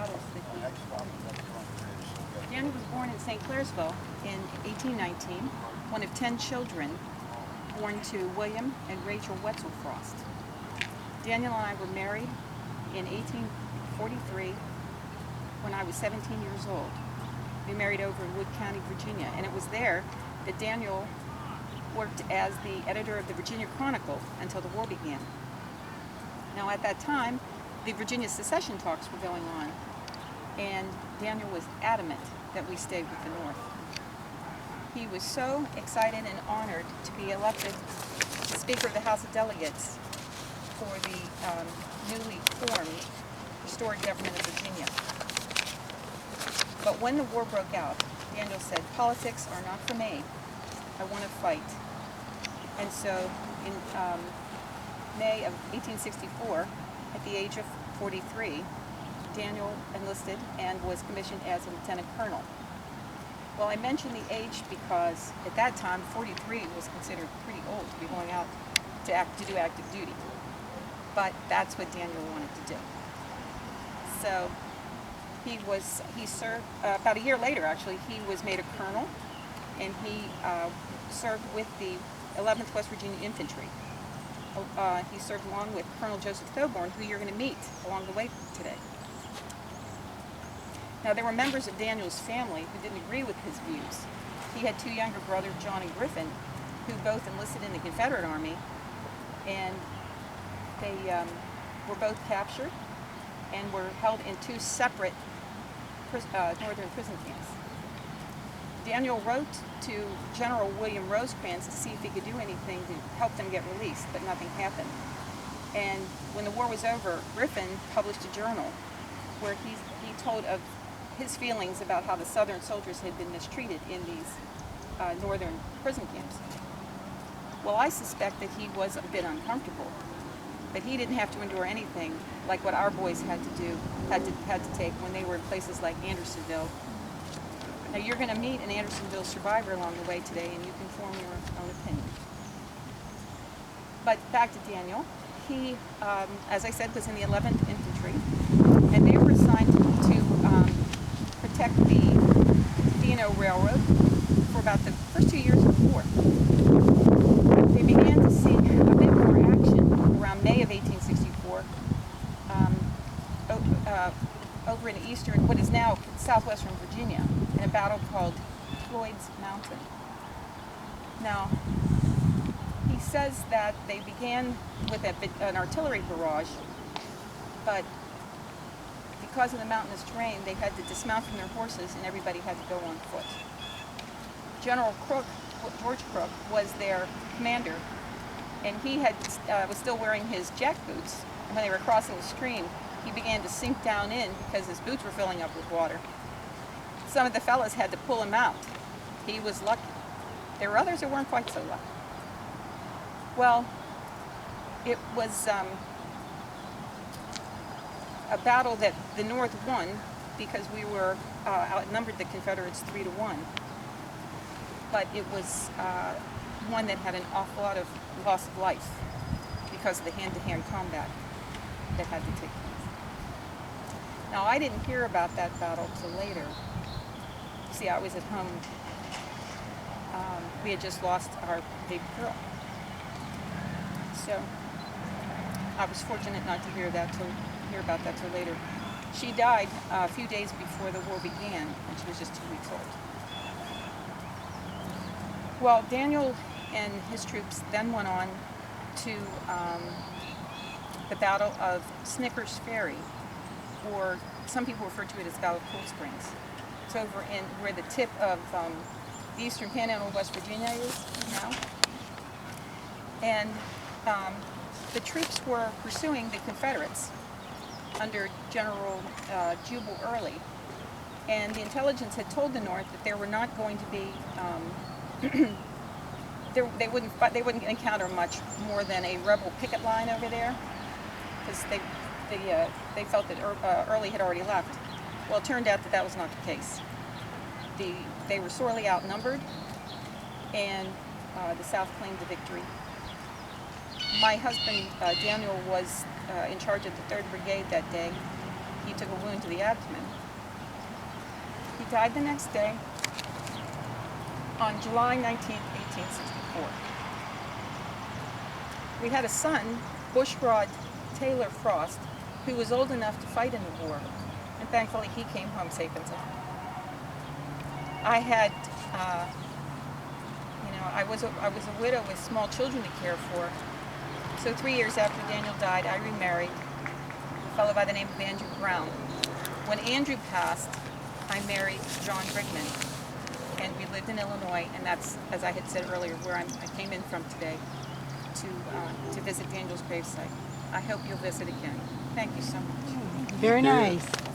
battles that he Daniel was born in St. Clairsville in 1819, one of 10 children born to William and Rachel Wetzel Frost. Daniel and I were married in 1843 when I was 17 years old. We married over in Wood County, Virginia, and it was there that Daniel worked as the editor of the Virginia Chronicle until the war began. Now at that time, the Virginia secession talks were going on, and Daniel was adamant that we stay with the North. He was so excited and honored to be elected Speaker of the House of Delegates for the newly formed restored government of Virginia. But when the war broke out, Daniel said, "Politics are not for me. I want to fight." And so in May of 1864, at the age of 43, Daniel enlisted and was commissioned as a lieutenant colonel. Well, I mention the age because at that time, 43 was considered pretty old to be going out to do active duty. But that's what Daniel wanted to do. So he served, about a year later actually, he was made a colonel, and he served with the 11th West Virginia Infantry. He served along with Colonel Joseph Thoburn, who you're going to meet along the way today. Now, there were members of Daniel's family who didn't agree with his views. He had two younger brothers, John and Griffin, who both enlisted in the Confederate Army, and they were both captured and were held in two separate northern prison camps. Daniel wrote to General William Rosecrans to see if he could do anything to help them get released, but nothing happened. And when the war was over, Griffin published a journal where he told of his feelings about how the Southern soldiers had been mistreated in these northern prison camps. Well, I suspect that he was a bit uncomfortable, but he didn't have to endure anything like what our boys had to take when they were in places like Andersonville. Now, you're going to meet an Andersonville survivor along the way today, and you can form your own opinion. But back to Daniel. He, as I said, was in the 11th Infantry, and they were assigned to protect the D&O Railroad for about the first 2 years of the war. They began to see a bit more action around May of 1864 over in eastern, what is now southwestern Virginia, in a battle called Floyd's Mountain. Now, he says that they began with an artillery barrage, but because of the mountainous terrain, they had to dismount from their horses and everybody had to go on foot. General Crook, George Crook, was their commander, and he was still wearing his jack boots. And when they were crossing the stream, he began to sink down in because his boots were filling up with water. Some of the fellas had to pull him out. He was lucky. There were others who weren't quite so lucky. Well, it was a battle that the North won because we were outnumbered the Confederates 3-1. But it was one that had an awful lot of loss of life because of the hand-to-hand combat that had to take place. Now, I didn't hear about that battle till later. See, I was at home. We had just lost our baby girl. So I was fortunate not to hear about that till later. She died a few days before the war began, and she was just 2 weeks old. Well, Daniel and his troops then went on to the Battle of Snickers Ferry, or some people refer to it as Battle of Cool Springs. It's over in where the tip of the eastern panhandle of West Virginia is now. And the troops were pursuing the Confederates under General Jubal Early. And the intelligence had told the North that there were not going to be, they wouldn't encounter much more than a rebel picket line over there, because they felt that Early had already left. Well, it turned out that that was not the case. They were sorely outnumbered, and the South claimed the victory. My husband, Daniel, was in charge of the 3rd Brigade that day. he took a wound to the abdomen. He died the next day on July 19, 1864. We had a son, Bushrod Taylor Frost, who was old enough to fight in the war, and thankfully he came home safe and sound. I had, I was a widow with small children to care for. So 3 years after Daniel died, I remarried a fellow by the name of Andrew Brown. When Andrew passed, I married John Brigman, and we lived in Illinois, and that's, as I had said earlier, where I came in from today to visit Daniel's gravesite. I hope you'll visit again. Thank you so much. Very nice.